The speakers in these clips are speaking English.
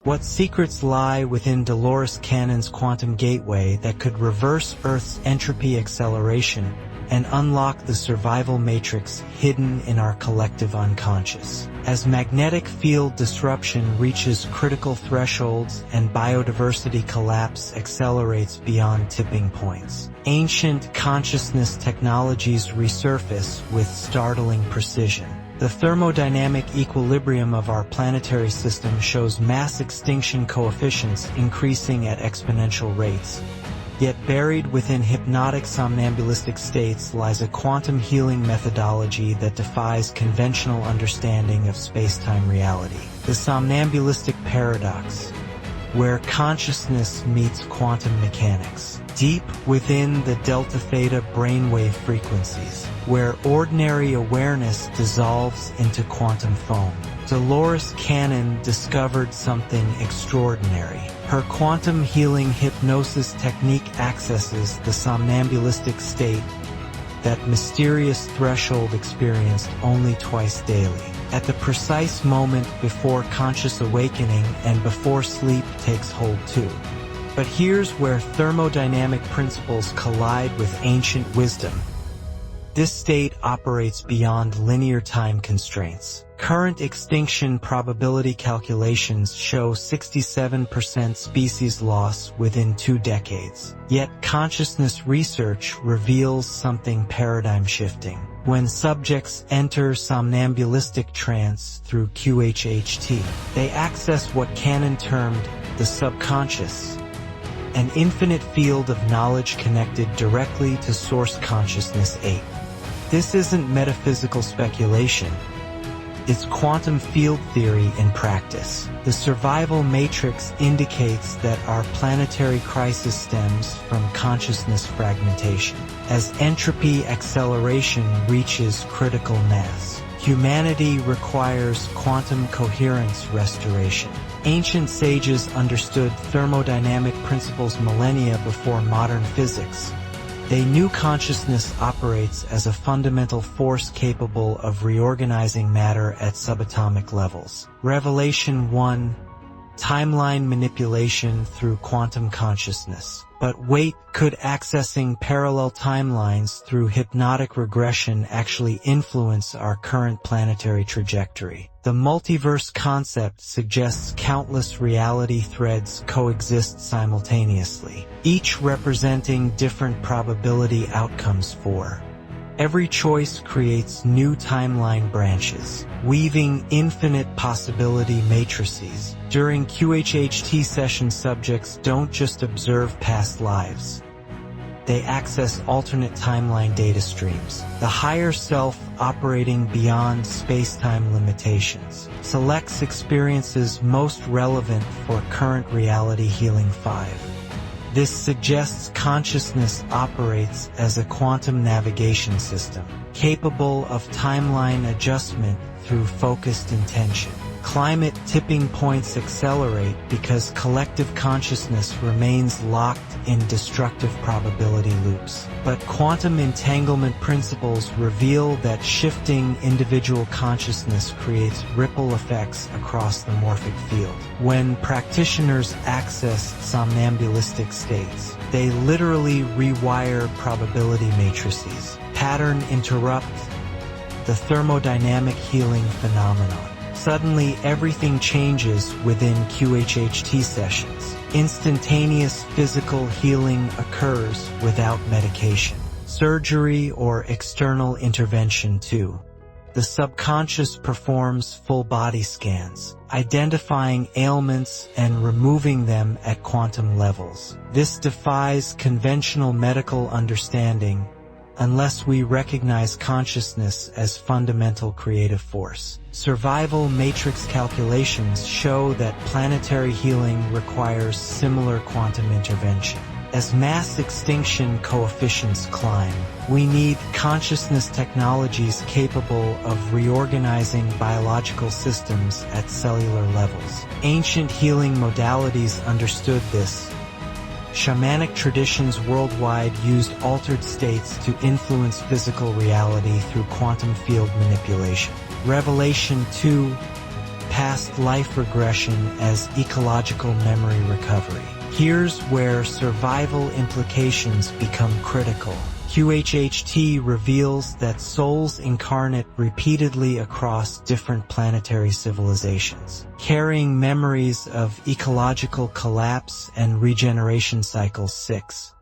What secrets lie within Dolores Cannon's quantum gateway that could reverse Earth's entropy acceleration and unlock the survival matrix hidden in our collective unconscious? As magnetic field disruption reaches critical thresholds and biodiversity collapse accelerates beyond tipping points, ancient consciousness technologies resurface with startling precision. The thermodynamic equilibrium of our planetary system shows mass extinction coefficients increasing at exponential rates. Yet buried within hypnotic somnambulistic states lies a quantum healing methodology that defies conventional understanding of space-time reality. The Somnambulistic Paradox, where consciousness meets quantum mechanics. Deep within the delta-theta brainwave frequencies, where ordinary awareness dissolves into quantum foam, Dolores Cannon discovered something extraordinary. Her quantum healing hypnosis technique accesses the somnambulistic state, that mysterious threshold experienced only twice daily, at the precise moment before conscious awakening and before sleep takes hold too. But here's where thermodynamic principles collide with ancient wisdom. This state operates beyond linear time constraints. Current extinction probability calculations show 67% species loss within 2 decades. Yet consciousness research reveals something paradigm-shifting. When subjects enter somnambulistic trance through QHHT, they access what Cannon termed the subconscious, an infinite field of knowledge connected directly to source consciousness 8. This isn't metaphysical speculation. It's quantum field theory in practice. The survival matrix indicates that our planetary crisis stems from consciousness fragmentation. As entropy acceleration reaches critical mass, humanity requires quantum coherence restoration. Ancient sages understood thermodynamic principles millennia before modern physics. They knew consciousness operates as a fundamental force capable of reorganizing matter at subatomic levels. Revelation 1. Timeline manipulation through quantum consciousness. But wait, could accessing parallel timelines through hypnotic regression actually influence our current planetary trajectory? The multiverse concept suggests countless reality threads coexist simultaneously, each representing different probability outcomes for. Every choice creates new timeline branches, weaving infinite possibility matrices. During QHHT session, subjects don't just observe past lives. They access alternate timeline data streams. The higher self, operating beyond space-time limitations, selects experiences most relevant for current reality. Healing 5. This suggests consciousness operates as a quantum navigation system, capable of timeline adjustment through focused intention. Climate tipping points accelerate because collective consciousness remains locked in destructive probability loops. But quantum entanglement principles reveal that shifting individual consciousness creates ripple effects across the morphic field. When practitioners access somnambulistic states, they literally rewire probability matrices. Pattern interrupt, the thermodynamic healing phenomenon. Suddenly, everything changes within QHHT sessions. Instantaneous physical healing occurs without medication, surgery, or external intervention too. The subconscious performs full-body scans, identifying ailments and removing them at quantum levels. This defies conventional medical understanding unless we recognize consciousness as fundamental creative force. Survival matrix calculations show that planetary healing requires similar quantum intervention. As mass extinction coefficients climb, we need consciousness technologies capable of reorganizing biological systems at cellular levels. Ancient healing modalities understood this. Shamanic traditions worldwide used altered states to influence physical reality through quantum field manipulation. Revelation 2. past life regression as ecological memory recovery. Here's where survival implications become critical. QHHT reveals that souls incarnate repeatedly across different planetary civilizations, carrying memories of ecological collapse and regeneration cycles 6.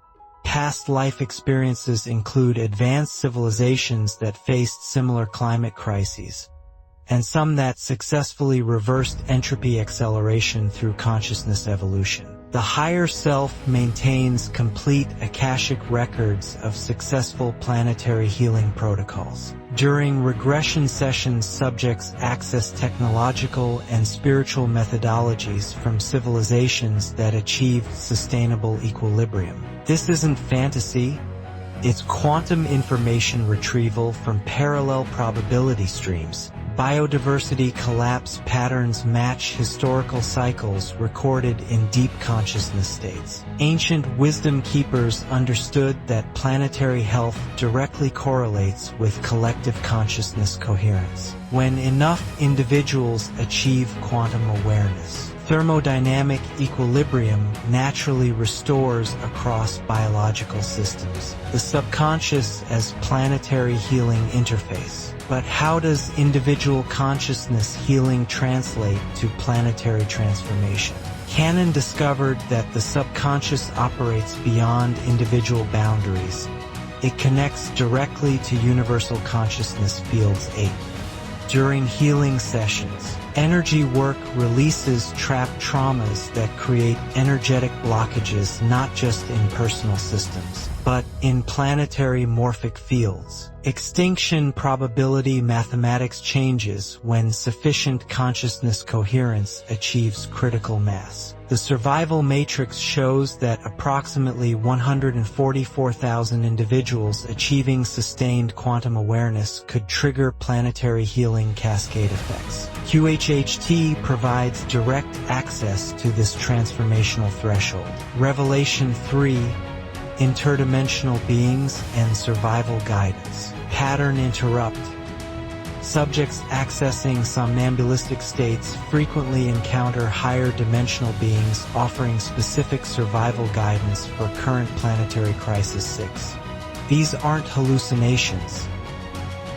Past life experiences include advanced civilizations that faced similar climate crises, and some that successfully reversed entropy acceleration through consciousness evolution. The higher self maintains complete Akashic records of successful planetary healing protocols. During regression sessions, subjects access technological and spiritual methodologies from civilizations that achieved sustainable equilibrium. This isn't fantasy. It's quantum information retrieval from parallel probability streams. Biodiversity collapse patterns match historical cycles recorded in deep consciousness states. Ancient wisdom keepers understood that planetary health directly correlates with collective consciousness coherence. When enough individuals achieve quantum awareness, thermodynamic equilibrium naturally restores across biological systems. The subconscious as planetary healing interface. But how does individual consciousness healing translate to planetary transformation? Cannon discovered that the subconscious operates beyond individual boundaries. It connects directly to universal consciousness fields 8. During healing sessions, energy work releases trapped traumas that create energetic blockages not just in personal systems, but in planetary morphic fields. Extinction probability mathematics changes when sufficient consciousness coherence achieves critical mass. The survival matrix shows that approximately 144,000 individuals achieving sustained quantum awareness could trigger planetary healing cascade effects. QHHT provides direct access to this transformational threshold. Revelation 3. Interdimensional beings and survival guidance. Pattern interrupt. Subjects accessing somnambulistic states frequently encounter higher dimensional beings offering specific survival guidance for current planetary crisis 6. These aren't hallucinations.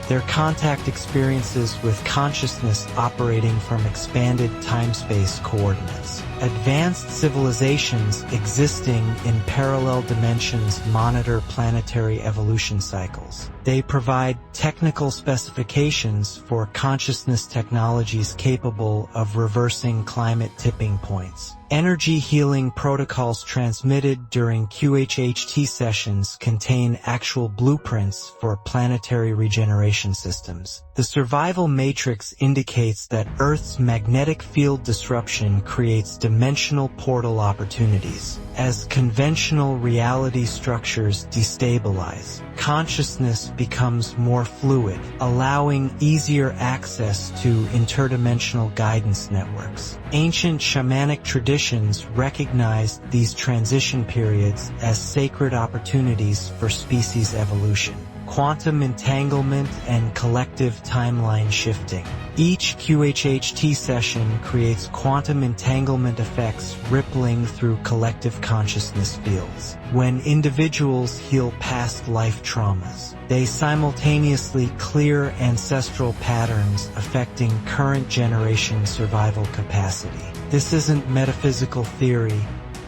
They're contact experiences with consciousness operating from expanded time-space coordinates. Advanced civilizations existing in parallel dimensions monitor planetary evolution cycles. They provide technical specifications for consciousness technologies capable of reversing climate tipping points. Energy healing protocols transmitted during QHHT sessions contain actual blueprints for planetary regeneration systems. The survival matrix indicates that Earth's magnetic field disruption creates dimensional portal opportunities. As conventional reality structures destabilize, consciousness becomes more fluid, allowing easier access to interdimensional guidance networks. Ancient shamanic traditions recognized these transition periods as sacred opportunities for species evolution. Quantum entanglement and collective timeline shifting. Each QHHT session creates quantum entanglement effects rippling through collective consciousness fields. When individuals heal past life traumas, they simultaneously clear ancestral patterns affecting current generation survival capacity. This isn't metaphysical theory,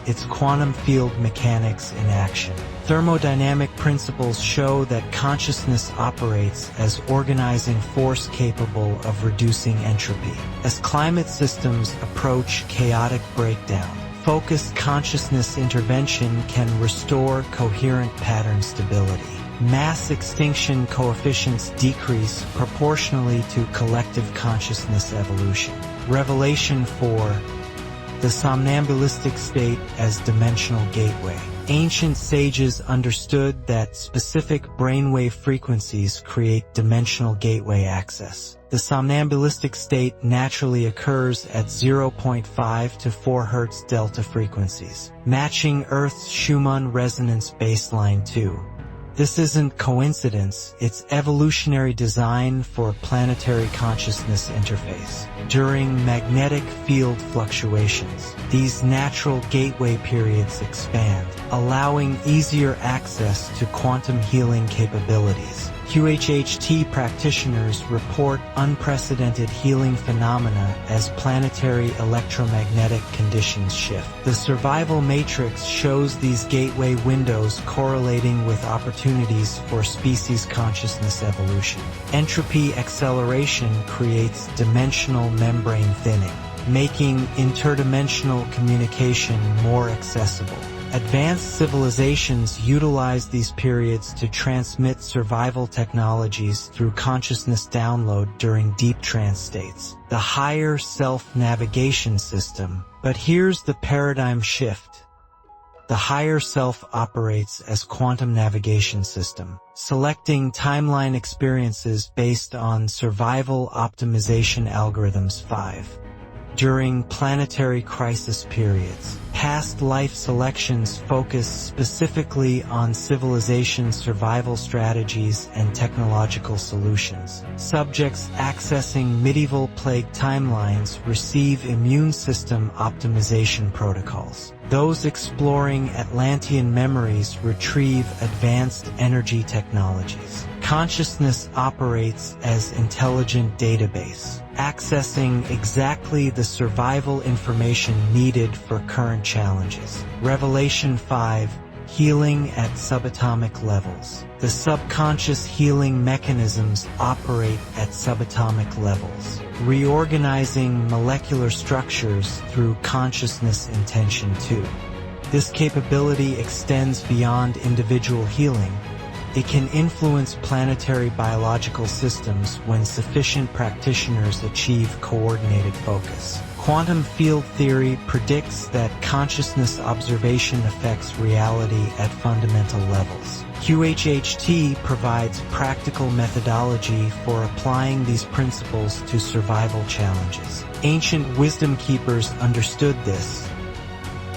it's quantum field mechanics in action. Thermodynamic principles show that consciousness operates as organizing force capable of reducing entropy. As climate systems approach chaotic breakdown, focused consciousness intervention can restore coherent pattern stability. Mass extinction coefficients decrease proportionally to collective consciousness evolution. Revelation 4. The somnambulistic state as dimensional gateway. Ancient sages understood that specific brainwave frequencies create dimensional gateway access. The somnambulistic state naturally occurs at 0.5 to 4 Hz delta frequencies, matching Earth's Schumann resonance baseline 2. This isn't coincidence, it's evolutionary design for planetary consciousness interface. During magnetic field fluctuations, these natural gateway periods expand, allowing easier access to quantum healing capabilities. QHHT practitioners report unprecedented healing phenomena as planetary electromagnetic conditions shift. The survival matrix shows these gateway windows correlating with opportunities for species consciousness evolution. Entropy acceleration creates dimensional membrane thinning, making interdimensional communication more accessible. Advanced civilizations utilize these periods to transmit survival technologies through consciousness download during deep trance states. The higher self-navigation system. But here's the paradigm shift. The higher self operates as quantum navigation system, selecting timeline experiences based on survival optimization algorithms. 5. During planetary crisis periods, past life selections focus specifically on civilization survival strategies and technological solutions. Subjects accessing medieval plague timelines receive immune system optimization protocols. Those exploring Atlantean memories retrieve advanced energy technologies. Consciousness operates as intelligent database, accessing exactly the survival information needed for current challenges. Revelation 5. Healing at subatomic levels. The subconscious healing mechanisms operate at subatomic levels, reorganizing molecular structures through consciousness intention 2. This capability extends beyond individual healing. It can influence planetary biological systems when sufficient practitioners achieve coordinated focus. Quantum field theory predicts that consciousness observation affects reality at fundamental levels. QHHT provides practical methodology for applying these principles to survival challenges. Ancient wisdom keepers understood this.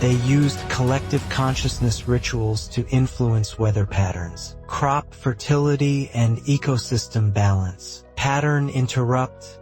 They used collective consciousness rituals to influence weather patterns, crop fertility, and ecosystem balance. Pattern interrupt.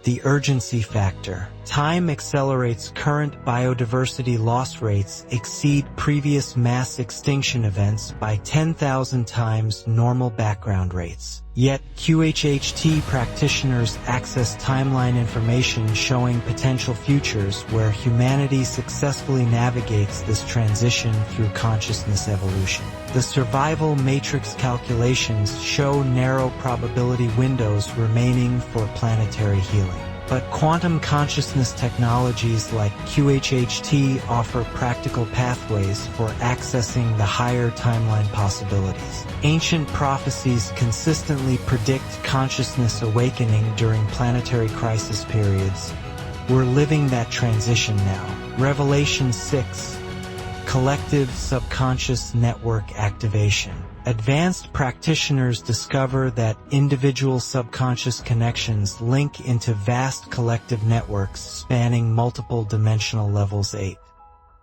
The urgency factor. Time accelerates. Current biodiversity loss rates exceed previous mass extinction events by 10,000 times normal background rates. Yet, QHHT practitioners access timeline information showing potential futures where humanity successfully navigates this transition through consciousness evolution. The survival matrix calculations show narrow probability windows remaining for planetary healing. But quantum consciousness technologies like QHHT offer practical pathways for accessing the higher timeline possibilities. Ancient prophecies consistently predict consciousness awakening during planetary crisis periods. We're living that transition now. Revelation 6. Collective subconscious network activation. Advanced practitioners discover that individual subconscious connections link into vast collective networks spanning multiple dimensional levels. 8.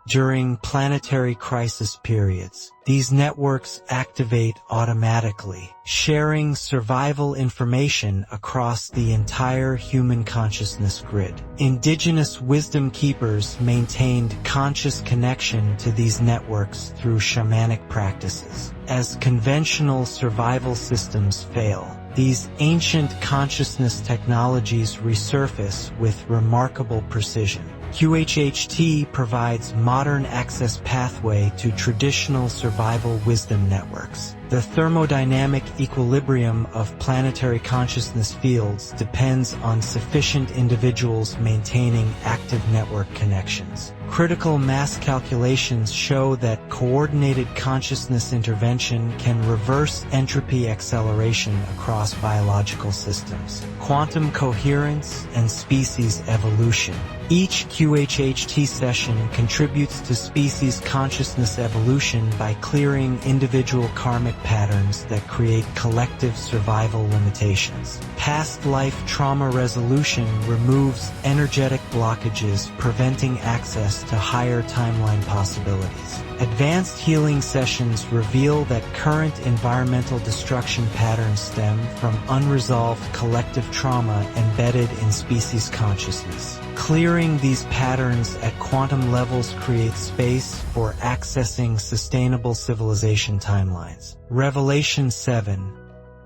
During planetary crisis periods, these networks activate automatically, sharing survival information across the entire human consciousness grid. Indigenous wisdom keepers maintained conscious connection to these networks through shamanic practices. As conventional survival systems fail, these ancient consciousness technologies resurface with remarkable precision. QHHT provides modern access pathway to traditional survival wisdom networks. The thermodynamic equilibrium of planetary consciousness fields depends on sufficient individuals maintaining active network connections. Critical mass calculations show that coordinated consciousness intervention can reverse entropy acceleration across biological systems. Quantum coherence and species evolution. Each QHHT session contributes to species consciousness evolution by clearing individual karmic patterns that create collective survival limitations. Past life trauma resolution removes energetic blockages, preventing access to higher timeline possibilities. Advanced healing sessions reveal that current environmental destruction patterns stem from unresolved collective trauma embedded in species consciousness. Clearing these patterns at quantum levels creates space for accessing sustainable civilization timelines. Revelation 7.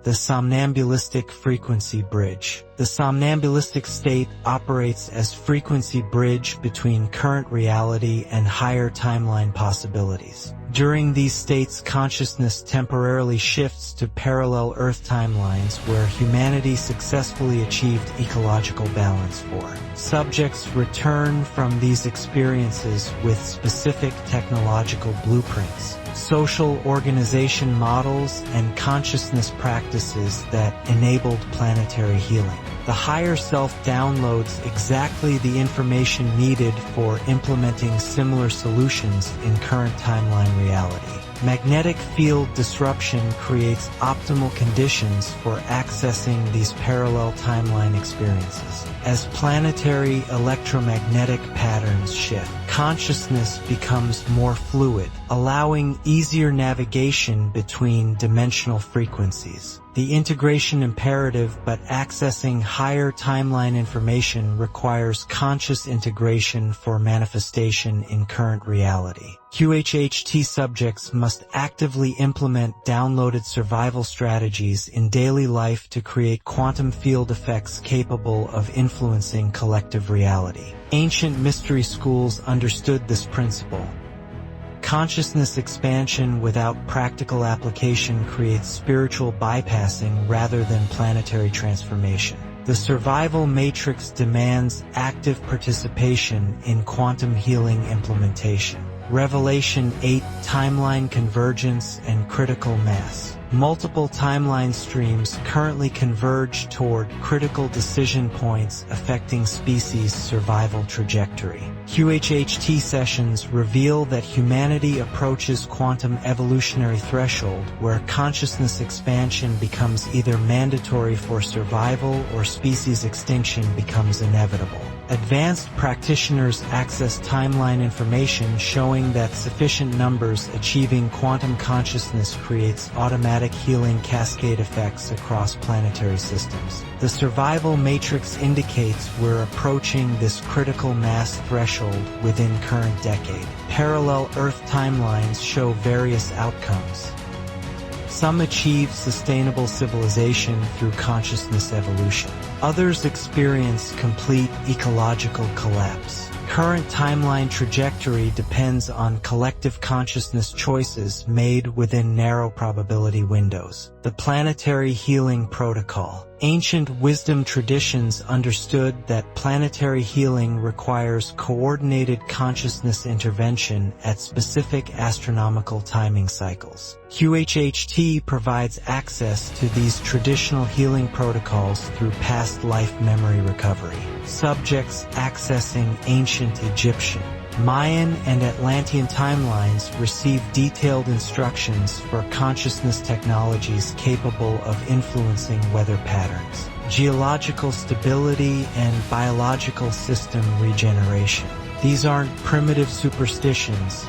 The Somnambulistic Frequency Bridge. The somnambulistic state operates as frequency bridge between current reality and higher timeline possibilities. During these states, consciousness temporarily shifts to parallel Earth timelines where humanity successfully achieved ecological balance for. Subjects return from these experiences with specific technological blueprints, social organization models, and consciousness practices that enabled planetary healing. The higher self downloads exactly the information needed for implementing similar solutions in current timeline reality. Magnetic field disruption creates optimal conditions for accessing these parallel timeline experiences. As planetary electromagnetic patterns shift, consciousness becomes more fluid, allowing easier navigation between dimensional frequencies. The integration imperative, but accessing higher timeline information requires conscious integration for manifestation in current reality. QHHT subjects must actively implement downloaded survival strategies in daily life to create quantum field effects capable of influencing collective reality. Ancient mystery schools understood this principle. Consciousness expansion without practical application creates spiritual bypassing rather than planetary transformation. The survival matrix demands active participation in quantum healing implementation. Revelation 8. Timeline convergence and critical mass. Multiple timeline streams currently converge toward critical decision points affecting species' survival trajectory. QHHT sessions reveal that humanity approaches quantum evolutionary threshold where consciousness expansion becomes either mandatory for survival or species extinction becomes inevitable. Advanced practitioners access timeline information showing that sufficient numbers achieving quantum consciousness creates automatic healing cascade effects across planetary systems. The survival matrix indicates we're approaching this critical mass threshold within current decade. Parallel Earth timelines show various outcomes. Some achieve sustainable civilization through consciousness evolution. Others experience complete ecological collapse. Current timeline trajectory depends on collective consciousness choices made within narrow probability windows. The Planetary Healing Protocol. Ancient wisdom traditions understood that planetary healing requires coordinated consciousness intervention at specific astronomical timing cycles. QHHT provides access to these traditional healing protocols through past life memory recovery. Subjects accessing ancient Egyptian, Mayan, and Atlantean timelines receive detailed instructions for consciousness technologies capable of influencing weather patterns, geological stability, and biological system regeneration. These aren't primitive superstitions.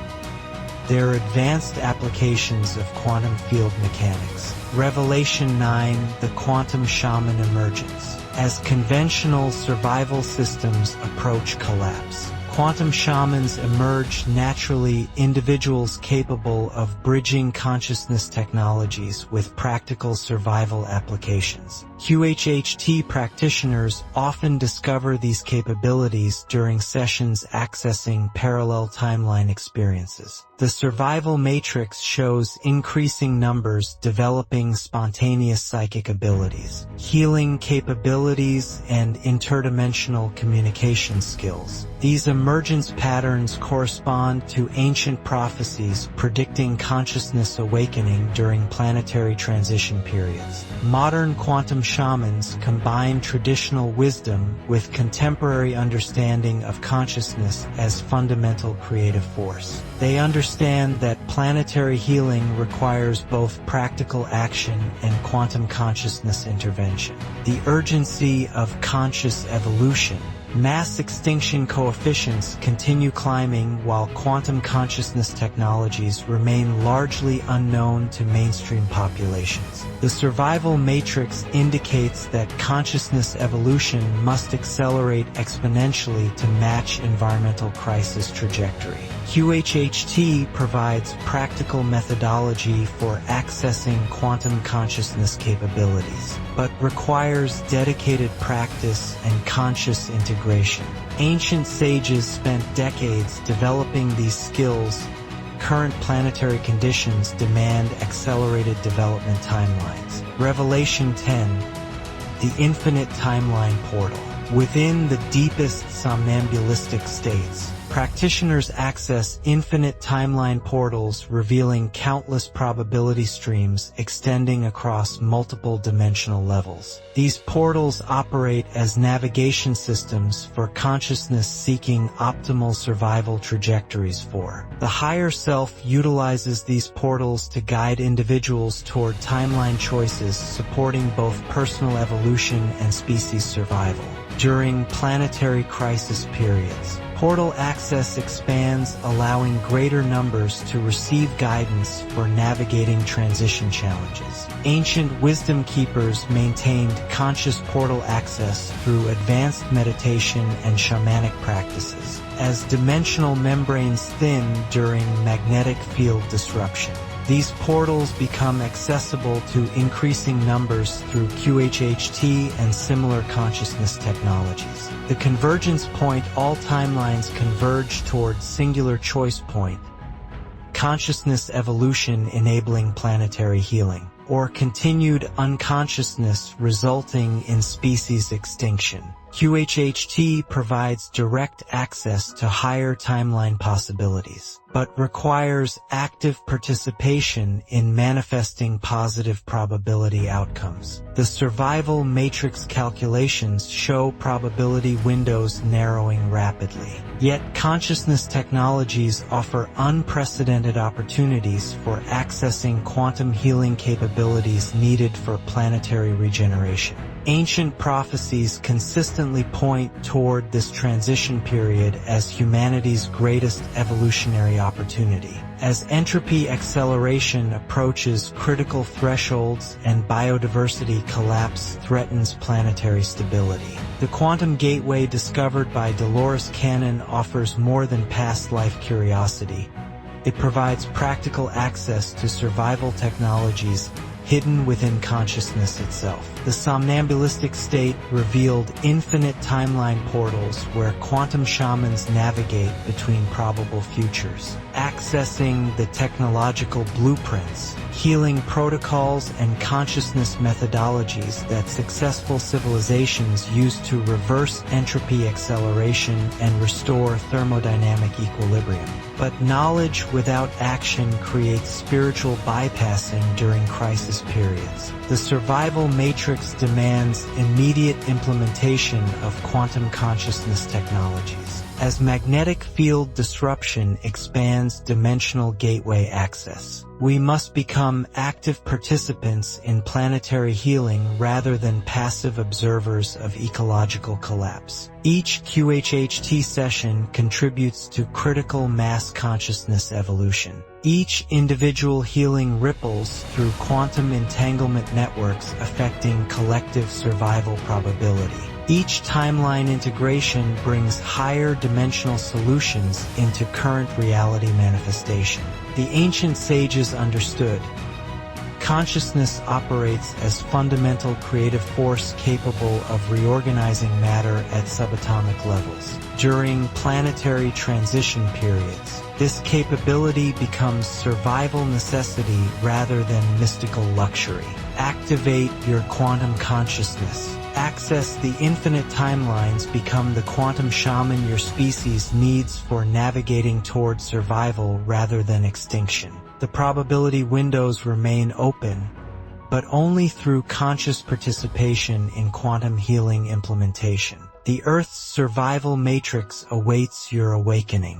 They're advanced applications of quantum field mechanics. Revelation 9. The Quantum Shaman Emergence. As conventional survival systems approach collapse, quantum shamans emerge naturally, individuals capable of bridging consciousness technologies with practical survival applications. QHHT practitioners often discover these capabilities during sessions accessing parallel timeline experiences. The survival matrix shows increasing numbers developing spontaneous psychic abilities, healing capabilities, and interdimensional communication skills. These emergence patterns correspond to ancient prophecies predicting consciousness awakening during planetary transition periods. Modern quantum shamans combine traditional wisdom with contemporary understanding of consciousness as fundamental creative force. They understand that planetary healing requires both practical action and quantum consciousness intervention. The urgency of conscious evolution. Mass extinction coefficients continue climbing while quantum consciousness technologies remain largely unknown to mainstream populations. The survival matrix indicates that consciousness evolution must accelerate exponentially to match environmental crisis trajectory. QHHT provides practical methodology for accessing quantum consciousness capabilities, but requires dedicated practice and conscious integration. Ancient sages spent decades developing these skills. Current planetary conditions demand accelerated development timelines. Revelation 10, the infinite timeline portal. Within the deepest somnambulistic states, practitioners access infinite timeline portals revealing countless probability streams extending across multiple dimensional levels. These portals operate as navigation systems for consciousness seeking optimal survival trajectories for. The higher self utilizes these portals to guide individuals toward timeline choices supporting both personal evolution and species survival. During planetary crisis periods, portal access expands, allowing greater numbers to receive guidance for navigating transition challenges. Ancient wisdom keepers maintained conscious portal access through advanced meditation and shamanic practices, as dimensional membranes thin during magnetic field disruption. These portals become accessible to increasing numbers through QHHT and similar consciousness technologies. The convergence point, all timelines converge toward singular choice point, consciousness evolution enabling planetary healing, or continued unconsciousness resulting in species extinction. QHHT provides direct access to higher timeline possibilities, but requires active participation in manifesting positive probability outcomes. The survival matrix calculations show probability windows narrowing rapidly. Yet consciousness technologies offer unprecedented opportunities for accessing quantum healing capabilities needed for planetary regeneration. Ancient prophecies consistently point toward this transition period as humanity's greatest evolutionary opportunity. As entropy acceleration approaches critical thresholds and biodiversity collapse threatens planetary stability, the quantum gateway discovered by Dolores offers more than past life curiosity. It provides practical access to survival technologies hidden within consciousness itself. The somnambulistic state revealed infinite timeline portals where quantum shamans navigate between probable futures, accessing the technological blueprints, healing protocols, and consciousness methodologies that successful civilizations used to reverse entropy acceleration and restore thermodynamic equilibrium. But knowledge without action creates spiritual bypassing during crisis periods. The survival matrix demands immediate implementation of quantum consciousness technologies. As magnetic field disruption expands dimensional gateway access, we must become active participants in planetary healing rather than passive observers of ecological collapse. Each QHHT session contributes to critical mass consciousness evolution. Each individual healing ripples through quantum entanglement networks affecting collective survival probability. Each timeline integration brings higher dimensional solutions into current reality manifestation. The ancient sages understood consciousness operates as fundamental creative force capable of reorganizing matter at subatomic levels. During planetary transition periods, this capability becomes survival necessity rather than mystical luxury. Activate your quantum consciousness. access the infinite timelines become the quantum shaman your species needs for navigating toward survival rather than extinction. The probability windows remain open, but only through conscious participation in quantum healing implementation. The Earth's survival matrix awaits your awakening.